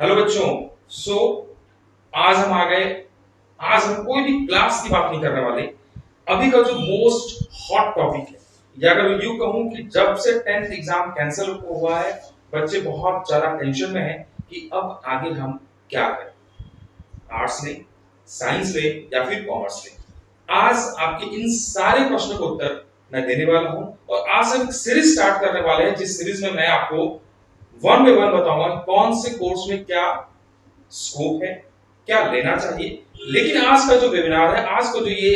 Hello बच्चों। सो आज हम आ गए। आज हम कोई भी क्लास की बात नहीं करने वाले। अभी का जो मोस्ट हॉट टॉपिक है, या अगर यूं कहूं कि जब से 10th एग्जाम कैंसिल हुआ है, बच्चे बहुत ज्यादा टेंशन में हैं कि अब आगे हम क्या करें, आर्ट्स लें, साइंस लें या फिर कॉमर्स लें। आज आपके इन सारे प्रश्नों का उत्तर मैं देने वाला हूं और आज हम एक सीरीज स्टार्ट करने वाले हैं, जिस सीरीज में मैं आपको वन बाय वन बताऊंगा कौन से कोर्स में क्या स्कोप है, क्या लेना चाहिए। लेकिन आज का जो वेबिनार है, आज का जो ये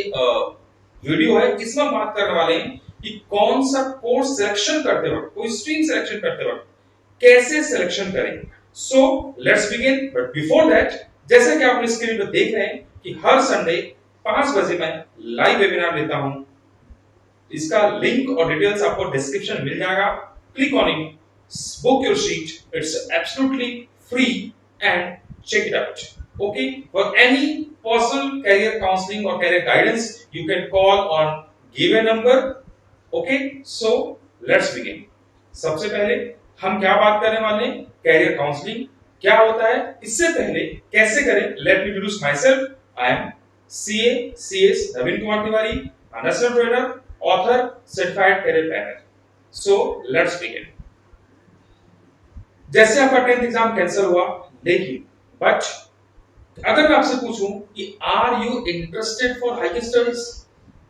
वीडियो है, इसमें हम बात करने वाले हैं कि कौन सा कोर्स सिलेक्शन करते वक्त, कोई स्ट्रीम सिलेक्शन करते वक्त कैसे सिलेक्शन करें। सो let's begin, but before that, जैसे कि आप स्क्रीन पर देख रहे हैं कि हर संडे 5 बजे मैं लाइव वेबिनार लेता हूं। इसका लिंक और डिटेल्स आपको डिस्क्रिप्शन मिल जाएगा। Click on it, book your sheet. It's absolutely free and check it out. Okay, for any personal career counseling or career guidance, you can call on given number. Okay, so let's begin. सबसे पहले हम क्या बात करने वाले हैं, career counselling क्या होता है। इससे पहले कैसे करें, let me introduce myself. I am CA CS Naveen Kumar Tiwari, understand trainer, author, certified career planner. So let's begin. जैसे आपका 10th एग्जाम कैंसिल हुआ, लेकिन बट अगर मैं आपसे पूछूं कि are you interested for high studies,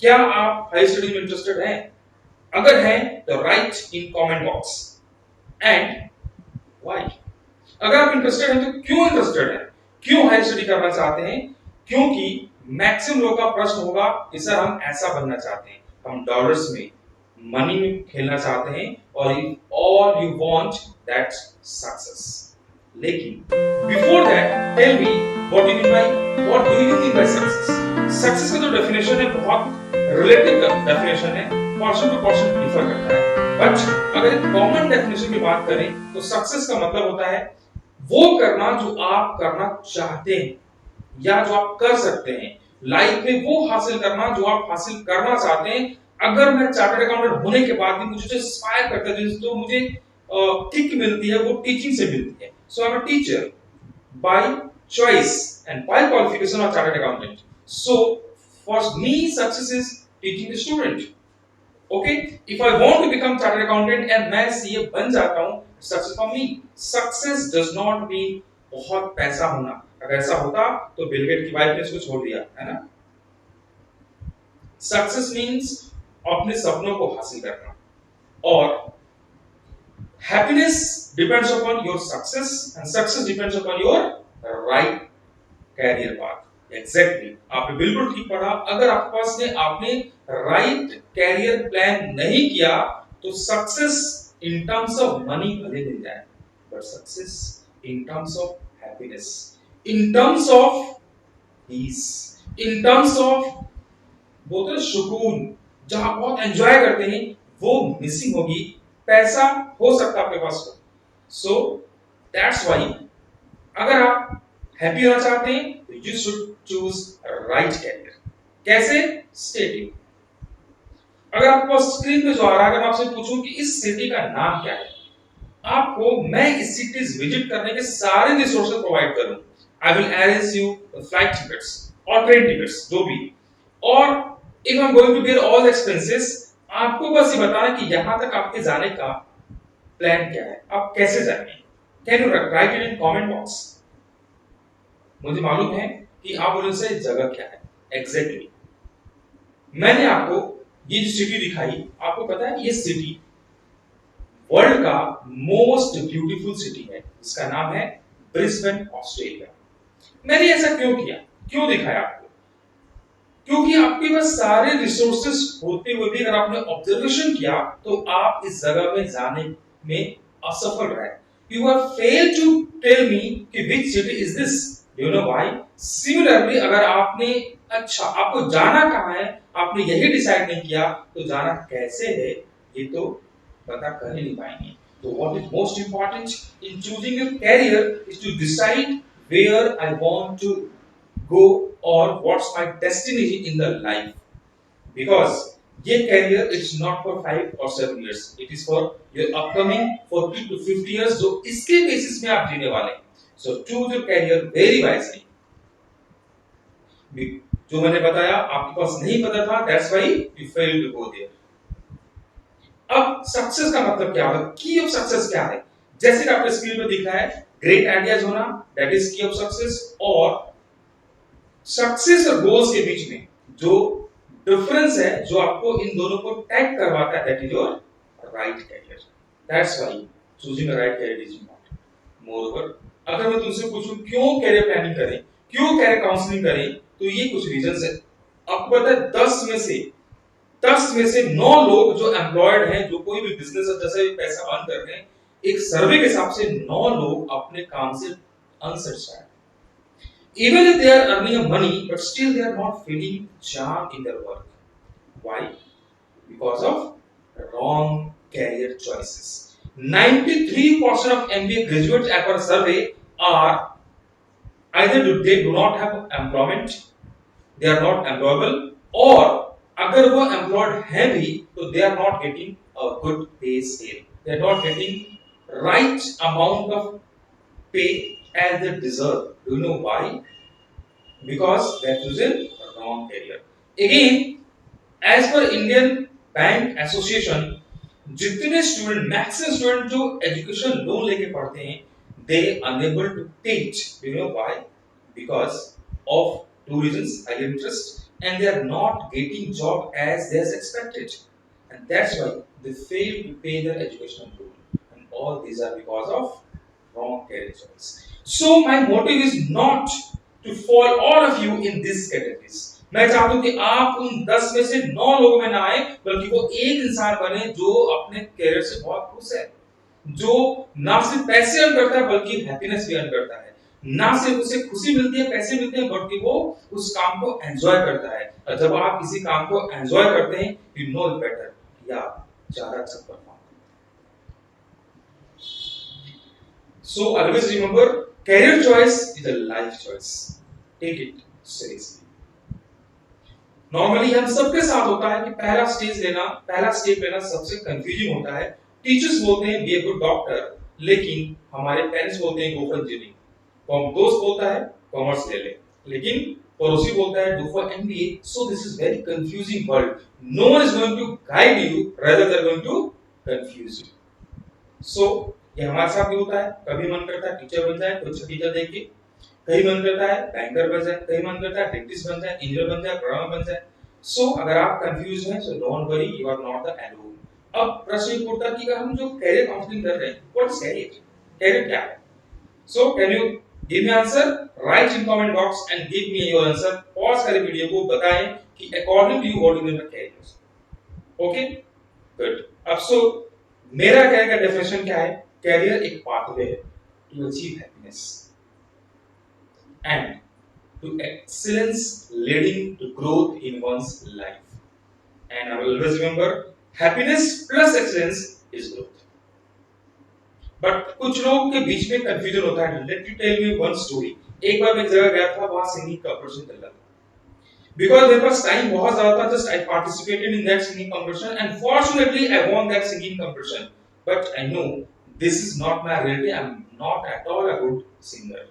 क्या आप हाई स्टडीज में इंटरेस्टेड हैं? अगर हैं तो right in comment box and why. अगर आप इंटरेस्टेड हैं तो क्यों इंटरेस्टेड हैं, क्यों हाई स्टडी करना चाहते हैं? क्योंकि मैक्सिमम लोगों का प्रश्न होगा कि सर हम ऐसा बनना चाहते हैं, हम डॉलर्स में, मनी में खेलना चाहते हैं, और all you want that success. लेकिन before that tell me what do you mean by, what do you mean by success. Success का जो डेफिनेशन है बहुत रिलेटिव डेफिनेशन है, पर्सन टू पर्सन डिफर करता है। बट अगर कॉमन डेफिनेशन की बात करें तो सक्सेस का मतलब होता है वो करना जो आप करना चाहते हैं या जो आप कर सकते हैं लाइफ में, वो हासिल करना जो आप हासिल करना चाहते हैं। अगर मैं चार्टर्ड अकाउंटेंट होने के बाद भी मुझे जो इंस्पायर करता है, जो मुझे किक मिलती है, वो टीचिंग से मिलती है। So I am a teacher by choice and by qualification of chartered accountant. So for me success is teaching the student. Okay, if I want to become chartered accountant and मैं CA बन जाता हूं, success for me. Success does not mean बहुत पैसा होना। अगर ऐसा होता तो बिल गेट की वाइफ ने इसको छोड़ दिया, है ना। सक्सेस मींस अपने सपनों को हासिल करना, और happiness depends upon your success and success depends upon your right career path. Exactly, आपने बिल्कुल ठीक पढ़ा। अगर आपके पास ने आपने राइट कैरियर प्लान नहीं किया तो success in terms of money भले मिल जाए, but success in terms of happiness, in terms of peace, in terms of बोलते हैं सुकून, जहां बहुत एंजॉय करते हैं, वो मिसिंग होगी। पैसा हो सकता है आपके पास हो। सो दैट्स व्हाई अगर आप हैप्पी होना चाहते हैं तो you should choose right career. कैसे? स्टेटिंग। अगर आपको स्क्रीन पे जो आ रहा है, अगर मैं आपसे पूछूं कि इस सिटी का नाम क्या है, आपको मैं इस सिटीज विजिट करने के सारे रिसोर्सेज प्रोवाइड करूं। I will arrange you flight tickets और ट्रेन टिकट्स, जो भी, और if I am going to bear all expenses. आपको बस ये बताना कि यहां तक आपके जाने का प्लान क्या है, आप कैसे जाएंगे। Can you right it in comment box. मुझे मालूम है कि आप बोले से जगह क्या है एग्जैक्टली। मैंने आपको ये जो सिटी दिखाई, आपको पता है ये सिटी वर्ल्ड का मोस्ट ब्यूटीफुल सिटी है। इसका नाम है ब्रिस्बेन, ऑस्ट्रेलिया। मैंने ऐसा क्यों किया, क्यों दिखाया आपको? क्योंकि आपके पास सारे रिसोर्सेस होते हुए भी अगर आपने ऑब्जर्वेशन किया तो आप इस जगह में जाने में असफल रहे। You have failed to tell me कि which city is this. You know why? Similarly, अगर आपने अच्छा आपको जाना कहां है, आपने यही डिसाइड नहीं किया तो जाना कैसे है ये तो पता कर ही नहीं पाएंगे। तो what is most important in choosing your career is to decide where I want to go or what's my destiny in the life, because ये career is not for 5 or 7 years, it is for your upcoming 40 to 50 years, जो इसके basis में आप जीने वाले हैं। So choose your career very wisely. जो मैंने बताया आपके पास नहीं पता था, that's why you failed to go there. अब सक्सेस का मतलब क्या होगा, की ऑफ सक्सेस क्या है? जैसे कि आपने स्क्रीन पर दिखा है, ग्रेट आइडियाज होना, दैट इज की ऑफ सक्सेस, और सक्सेस और गोल्स के बीच में जो डिफरेंस है, जो आपको इन दोनों को टैग करवाता है, that is your right career. That's why choosing a right career is important. Moreover, अगर मैं तुमसे पूछूं क्यों कैरियर प्लानिंग करें, क्यों कैरियर काउंसलिंग करें, तो ये कुछ रीजंस है. आपको पता है 10 में से 9 लोग जो एम्प्लॉयड हैं, जो कोई भी बिजनेस जैसे पैसा अर्न कर रहे हैं, एक सर्वे के हिसाब से 9 लोग अपने काम से unsatisfied. Even if they are earning money, but still they are not feeling charm in their work. Why? Because of wrong career choices. 93% of MBA graduates as per survey are either they do not have employment, they are not employable, or अगर वो employed हैं भी तो they are not getting a good pay scale. They are not getting right amount of pay as they deserve. Do you know why? Because they have chosen a wrong career. Again, as per Indian Bank Association, जितने student, maximum student जो education loan लेके पढ़ते हैं, they unable to teach. Do you know why? Because of two reasons: high interest, and they are not getting job as they are expected, and that's why they fail to pay their educational loan. And all these are because of wrong career choice. So my motive is not to fall all of you in these categories. मैं चाहता हूं कि आप उन 10 में से 9 लोगों में ना आए, बल्कि वो एक इंसान बने जो अपने कैरियर से बहुत खुश है, जो ना सिर्फ पैसे अर्न करता है बल्कि हैप्पीनेस भी अर्न करता है. ना सिर्फ उसे खुशी मिलती है, पैसे मिलते हैं, बल्कि वो उस काम को एंजॉय करता है. और जब आप किसी काम को एंजॉय करते हैं, यू नो इट बेटर कि आप ज्यादा अच्छा परफॉर्म करते हैं. So always remember, career choice is a life choice. Take it seriously. Normally हम सबके साथ होता है कि पहला स्टेप लेना सबसे कंफ्यूजिंग होता है. टीचर्स बोलते हैं बी ए गुड डॉक्टर, लेकिन हमारे पेरेंट्स बोलते हैं गो फॉर इंजीनियरिंग. दोस्त बोलता है कॉमर्स ले ले, लेकिन पड़ोसी बोलता है do for MBA. So this is very confusing world. No one is going to guide you, rather they are going to confuse you. So ये हमारे साथ भी होता है. कभी मन करता है टीचर बन जाए, कुछ टीचर देख के, कहीं मन करता है बैंकर बन जाए, कहीं मन करता है डेंटिस्ट बन जाए, इंजीनियर बन जाए, प्रोग्रामर बन जाए. सो अगर आप कंफ्यूज हैं, so don't worry, you are not the alone. अब प्रश्न उठता कि हम जो कैरियर काउंसलिंग कर रहे हैं, व्हाट इज कैरियर, कैरियर क्या है? So can you give me answer? Write in comment box and give me your answer. Pause करें वीडियो को, बताएं कि according to you what is your career. Okay, good. अब सो मेरा career का definition क्या है? कैरियर एक पाथवे है to achieve happiness and to excellence, leading to growth in one's life. And I will always remember, happiness plus excellence is growth. But कुछ लोगों के बीच में confusion होता है. Let me tell you one story. एक बार मैं एक जगह गया था, वहाँ सिंगिंग कंपटीशन चल रहा था. Because मेरे पास टाइम बहुत ज़्यादा था, just I participated in that singing competition and fortunately I won that singing competition. But I know this is not my reality. I am not at all a good singer.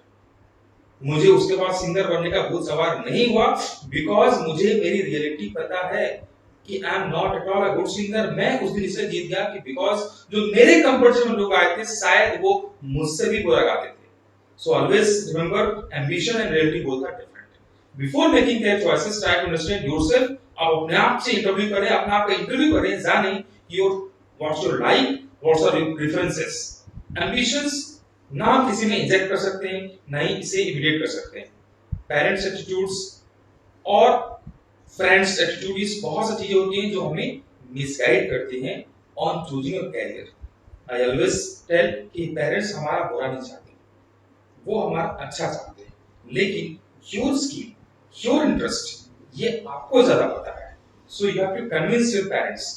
मुझे उसके बाद singer बनने का भूत सवार नहीं हुआ, because मुझे मेरी रियलिटी पता है कि I am not at all a good singer. मैं उस दिन इसलिए जीत गया कि बिकॉज जो मेरे कंपटीशन में लोग आए थे, शायद वो मुझसे भी बुरा गाते थे. So always remember, ambition and reality both are different. Before making career choices, try to understand yourself. आप अपने आप से इंटरव्यू करें, अपने आप का इंटरव्यू करें, जानें कि your what's your like, what's are your preferences. Ambitions ना किसी में इंजेक्ट कर सकते हैं, ना ही इसे इमिटेट कर सकते हैं. पेरेंट्स एटीट्यूड्स और फ्रेंड्स एटीट्यूड्स, बहुत सी चीजें होती हैं जो हमें मिसगाइड करती हैं on choosing your career. I always tell कि पेरेंट्स हमारा बुरा नहीं चाहते, वो हमारा अच्छा चाहते हैं, लेकिन योर स्किल, योर इंटरेस्ट, ये आपको ज्यादा पता है. So you have to convince your parents.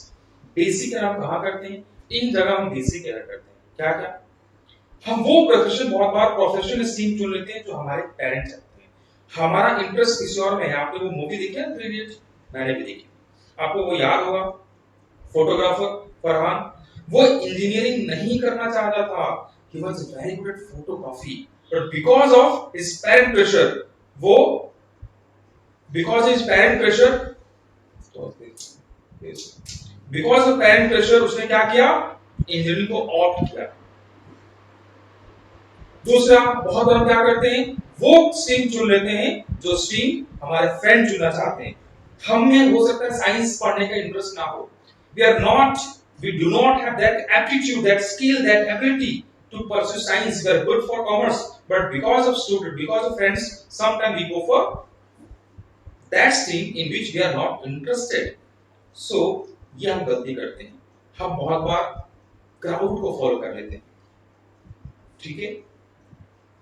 Basic हम कहाँ करते हैं? इन जगह हम बेसिक एरर करते हैं. क्या क्या? हम वो प्रोफेशन, बहुत बार प्रोफेशनल स्ट्रीम चुन लेते हैं जो हमारे पेरेंट्स चाहते हैं. हमारा इंटरेस्ट किसी और में है. आपने वो मूवी देखी है 3 इडियट्स? मैंने भी देखी. आपको वो याद होगा, फोटोग्राफर फरहान, वो इंजीनियरिंग नहीं करना चाहता था. He was very good at photography, but because of his parent pressure, वो because his parent pressure because of parent pressure उसने क्या किया, इंजीनियरिंग को ऑप्ट किया। दूसरा, बहुत बार क्या करते हैं, वो स्ट्रीम चुन लेते हैं जो स्ट्रीम हमारे फ्रेंड चुनना चाहते हैं। हम में हो सकता है साइंस पढ़ने का इंटरेस्ट ना हो, we do not have that aptitude, that skill, that ability to pursue science. We are good for commerce, but because of friends, sometimes we go for that stream in which we are not interested. So ये हम गलती करते हैं, हम बहुत बार crowd को follow कर लेते हैं, ठीक है।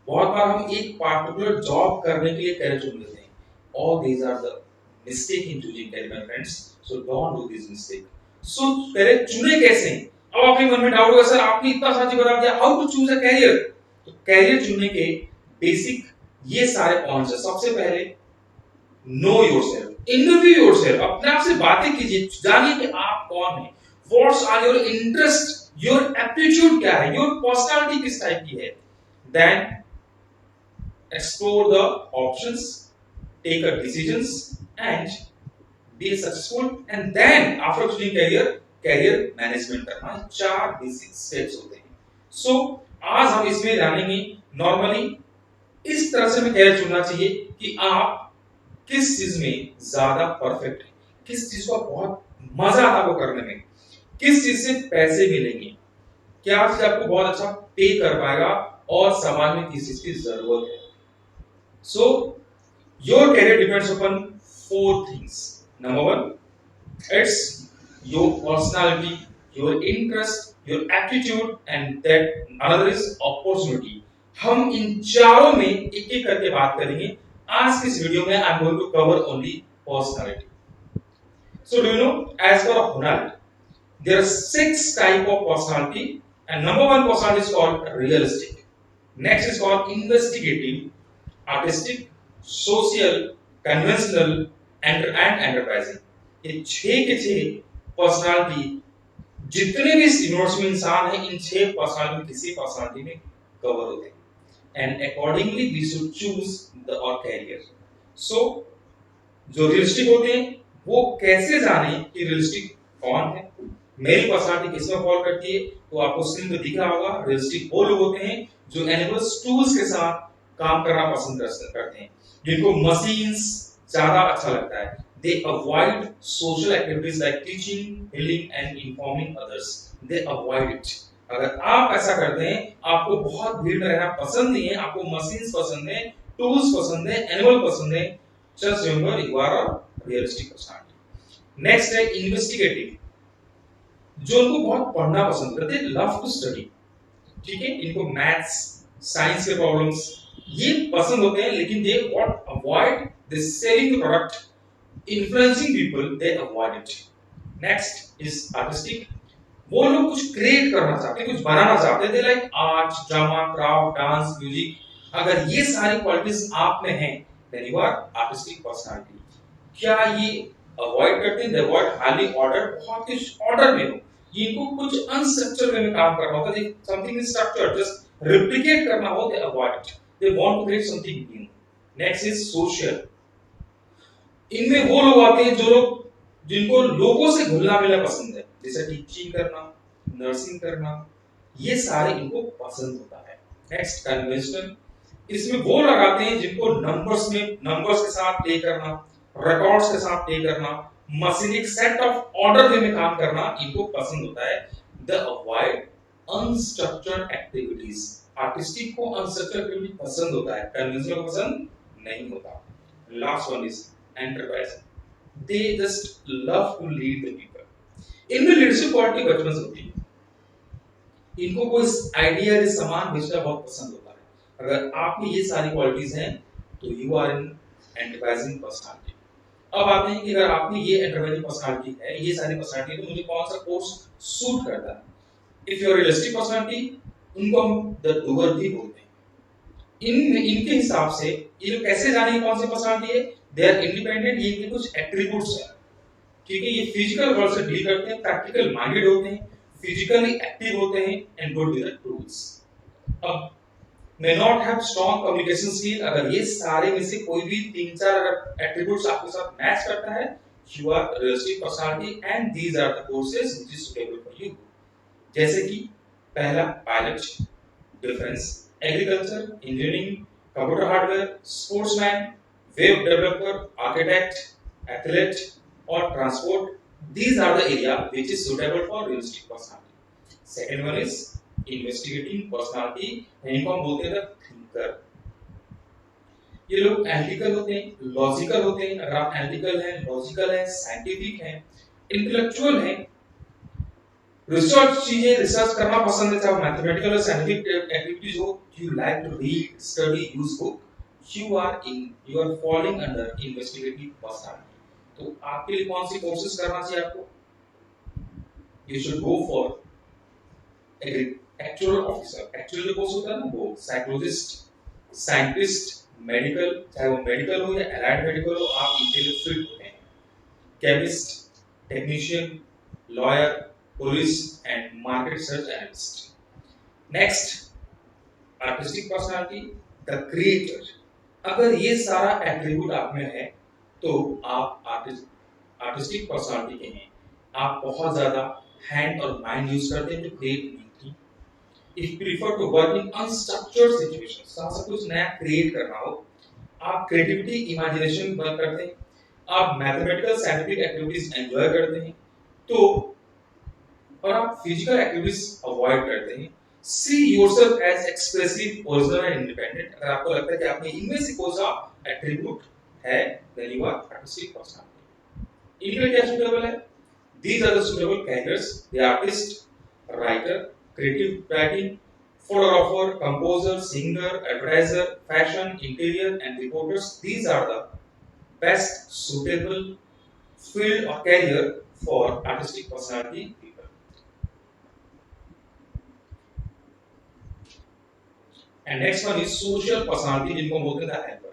बहुत बार हम एक पार्टिकुलर जॉब करने के लिए कैरियर चुन लेते हैं। All these are the mistake in choosing career, my friends. So don't do this mistake. So career चुने कैसे? अब आपके मन में डाउट होगा, सर आपने इतना सारी बता दिया, how to choose a career. तो कैरियर चुनने के बेसिक ये सारे पॉइंट्स हैं। सबसे पहले नो योरसेल्फ, इंटरव्यू योरसेल्फ, अपने आप से बातें कीजिए, जानिए कि आप कौन हैं, what's are your interest, your aptitude क्या है, योर पर्सनालिटी किस टाइप की है। Then explore the options, take a decisions and be successful, and then after choosing career management करना। 4 बेसिक स्टेप्स होते हैं। सो आज हम इसमें जानेंगे नॉर्मली इस तरह से हमें कैरियर चुनना चाहिए कि आप किस चीज में ज्यादा परफेक्ट है, किस चीज को बहुत मजा आता है करने में, किस चीज से पैसे मिलेंगे, क्या चीज आपको बहुत अच्छा पे कर पाएगा और समाज में किस चीज की जरूरत है। So your career depends upon 4 things. Number 1, it's your personality, your interest, your aptitude, and that another is opportunity. हम इन चारों में एक एक करके बात करेंगे। आज की इस वीडियो में I'm going to cover only personality. So do you know, as for personality, there are 6 type of personality, and number 1 personality is called realistic. Next is called investigative, artistic, social, conventional and enterprising. ये 6 के 6 personality, जितने भी इस universe में इंसान है, इन 6 personality में किसी पर्सनालिटी में कवर होते हैं। And accordingly we should choose the our career. So जो रियलिस्टिक होते हैं वो कैसे जाने कि रियलिस्टिक कौन है, मेरी पर्सनालिटी किसमें फॉल करती है। तो आपको स्क्रीन पे दिख रहा होगा, रियलिस्टिक वो लोग होते हैं जो एनिमल्स टूल्स के साथ काम करना पसंद करते हैं, जिनको मशीन्स ज्यादा अच्छा लगता है। They avoid social activities like teaching, healing and informing others. They avoid it. अगर आप ऐसा करते हैं, आपको बहुत भीड़ में रहना पसंद नहीं है, आपको मशीन्स पसंद है, टूल्स पसंद है, एनिमल पसंद है, just remember you are a realistic personality. Next है investigative, जो उनको बहुत पढ़ना पसंद करते हैं, love to study, ठीक है। इनको मैथ्स, साइंस के प्रॉब्लम्स ये पसंद होते हैं, लेकिन they what avoid the selling the product, influencing people, they avoid it. Next is artistic, वो लोग कुछ क्रिएट करना चाहते हैं, कुछ बनाना चाहते हैं, they like art, drama, craft, dance, music. अगर ये सारी क्वालिटीज आप में हैं, then you are artistic personality. क्या ये अवॉइड करते हैं, दे अवॉइड हाईली ऑर्डर, बहुत कुछ ऑर्डर में हो, इनको कुछ अनस्ट्रक्चर्ड वे में काम करना होता है, something is structured, just replicate करना हो, दे avoid it. They want to create something new. Next is social. इनमें वो लोग आते हैं जो लोग, जिनको लोगों से घुलना मिलना पसंद है, जैसे टीचिंग करना, नर्सिंग करना, ये सारे इनको पसंद होता है। नेक्स्ट कन्वेंशनल, इसमें वो लोग आते हैं जिनको नंबर्स के साथ प्ले करना, रिकॉर्ड्स के साथ प्ले करना, mechanic set of order way में काम करना इनको पसंद होता है। The avoid unstructured activities, artistic को अनस्ट्रक्चर्ड एक्टिविटी पसंद होता है, कन्वेंशनल को पसंद नहीं होता। Last one is enterprise, they just love to lead the people. इनमें लीडरशिप क्वालिटी बचपन से होती है, इनको कोई आइडिया या सामान बेचना बहुत पसंद होता है। अगर आप में ये सारी क्वालिटीज हैं तो you are in enterprising personality. अब आते हैं कि अगर आप में ये एंटरप्राइजिंग पर्सनालिटी है, ये सारी पर्सनालिटी है, तो मुझे कौन सा कोर्स सूट करता है। If you are realistic personality, उनको हम द डूअर भी बोलते हैं। इनके हिसाब से ये लोग कैसे जानेंगे कौन सी पर्सनालिटी है, दे आर इंडिपेंडेंट, ये इनके कुछ एट्रीब्यूट्स हैं, ठीक है। ये फिजिकल वर्ल्ड से डील करते हैं, प्रैक्टिकल माइंडेड होते हैं, फिजिकली एक्टिव होते हैं and good with the tools. अब may not have strong communication skill. अगर ये सारे में से कोई भी 3-4 attributes आपके साथ मैच करता है, you are realistic personality and these are the courses which is suitable for you. जैसे कि पहला pilot, defence, agriculture, engineering, computer hardware, sportsman, web developer, architect, athlete और transport. These are the area which is suitable for realistic personality. Second one is investigating personality. इनको हम बोलते हैं thinker. ये लोग एनालिटिकल होते हैं, लॉजिकल होते हैं. अगर आप एनालिटिकल हैं, लॉजिकल हैं, साइंटिफिक हैं, इंटेलेक्चुअल हैं, रिसर्च चीजें रिसर्च करना पसंद है, चाहे मैथमेटिकल और साइंटिफिक एक्टिविटीज हो, you like to read, study, use book, you are following under investigative personality. तो आपके लिए कौन सी कोर्सेज करना चाहिए आपको? You should go for actual officer. Actual जो कोर्स होता है ना, वो साइकोलॉजिस्ट, साइंटिस्ट, मेडिकल, चाहे वो मेडिकल हो या एलाइड मेडिकल हो, आप इनके लिए फिट होते हैं. Chemist, technician, lawyer, police and market research analyst. Next, artistic personality, the creator. अगर ये सारा एट्रीब्यूट आप में है तो आप आर्टिस्टिक पर्सनालिटी के हैं. आप बहुत ज्यादा हैंड और माइंड यूज करते हैं to create meaning. If prefer to work in unstructured situations, सब कुछ नया क्रिएट करना हो, आप क्रिएटिविटी, इमेजिनेशन वर्क करते हैं, आप मैथमेटिकल, साइंटिफिक एक्टिविटीज एंजॉय करते हैं, तो और आप फिजिकल एक्टिविटीज अवॉइड करते हैं. See yourself as expressive, original and independent. अगर आपको लगता है कि आपने इनमें से कोई सा एट्रिब्यूट है, then you are artistic personality. इनमें क्या सुटेबल है? These are the suitable careers. The artist, writer, creative writing, photographer, composer, singer, advertiser, fashion, interior and reporters. These are the best suitable field और career for artistic personality. And next one is social personality, जिनको बोलते हैं helper.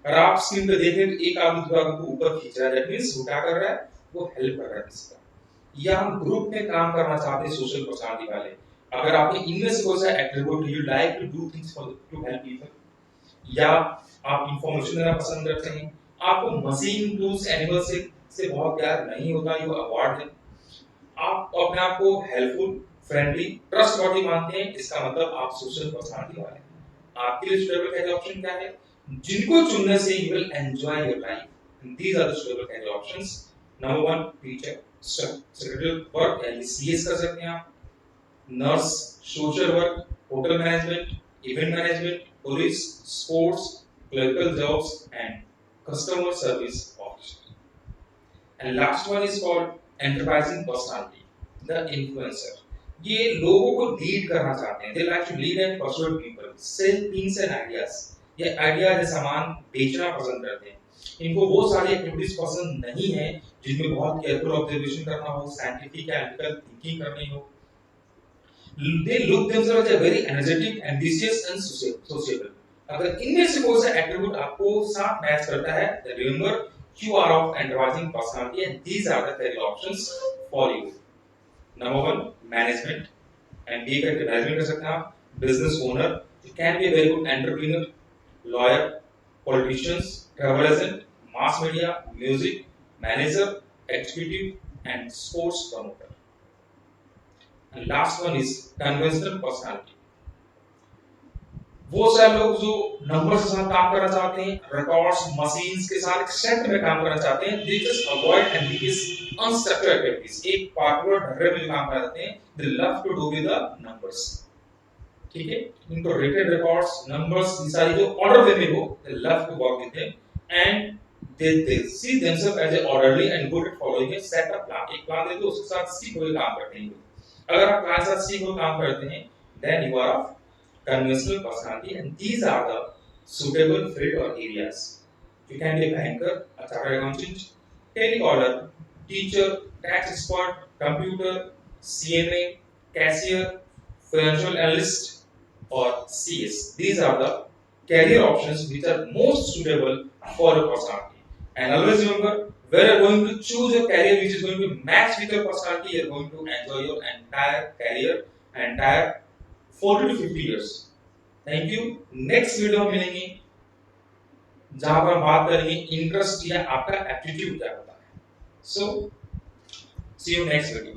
अगर आप screen पे देखें तो एक आदमी दूसरे आदमी को ऊपर खींच रहा है, दैट मींस वो क्या कर रहा है? वो हेल्प कर रहा है किसी का. या हम ग्रुप में काम करना चाहते हैं सोशल पर्सनालिटी वाले. अगर आपने इनमें से कोई सा attribute, you like to do things for to help people, या आप इंफॉर्मेशन देना पसंद करते हैं, आपको मशीन, टूल्स, एनिमल से बहुत प्यार नहीं होता, यू अवॉइड देम, आप अपने आप को हेल्पफुल, फ्रेंडली, ट्रस्टवर्दी मानते हैं, इसका मतलब आप सोशल पर्सनालिटी वाले हैं. आपके लिए सुटेबल कैरियर ऑप्शन क्या है? जिनको चुनने से you will enjoy your life. These are the suitable career options. Number 1 teacher, secretarial work यानी सीएस कर सकते हैं आप, nurse, social work, hotel management, event management, police, sports, clerical jobs and customer service officer. And last one is called enterprising personality, the influencer. ये लोगों को lead करना चाहते हैं. They like to lead and persuade people, sell things and ideas. ये ideas, सामान बेचना पसंद करते हैं. इनको वो सारी एक्टिविटीज पसंद नहीं है जिनमें बहुत केयरफुल ऑब्जर्वेशन करना हो, साइंटिफिक एनालिटिकल थिंकिंग करनी हो. They look themselves as very energetic, ambitious and social. अगर इनमें से कोई सा एट्रिब्यूट आपको साथ मैच करता है, then remember you are of enterprising personality and these are the career options for you. Number 1 management, MBA करके management कर सकते हैं आप. Business owner, you can be a very good entrepreneur, lawyer, politicians, travel agent, mass media, music, manager, executive and sports promoter. And last one is conventional personality. वो सारे लोग जो numbers के साथ काम करना चाहते हैं, रिकॉर्ड्स, मशीन्स के साथ एक सेट में काम करना चाहते हैं, they just avoid and this unstructured activities. एक पार्टिकुलर ढर्रे में काम करते हैं, they love to do with the numbers. ठीक है, इनको रिटेन रिकॉर्ड्स, नंबर्स, ये सारी जो ऑर्डर वे में हो, they love to work with them and they see themselves as a orderly and good at following a set of plan. एक plan दे दो, उसके साथ सीख होकर काम करते हैं. अगर आप प्लान के साथ सीख होकर काम करते हैं, then you are of conventional personality and these are the suitable field or areas. You can be a banker, a chartered accountant, telecaller, teacher, tax expert, computer, CMA, cashier, financial analyst or CS. These are the career options which are most suitable for your personality. And always remember, when you're going to choose a career which is going to match with your personality, you're going to enjoy your entire career, entire 40 to 50 years. Thank you. Next video में मिलेंगे जहां पर हम बात करेंगे interest या आपका aptitude क्या होता है। सो सी यू नेक्स्ट वीडियो।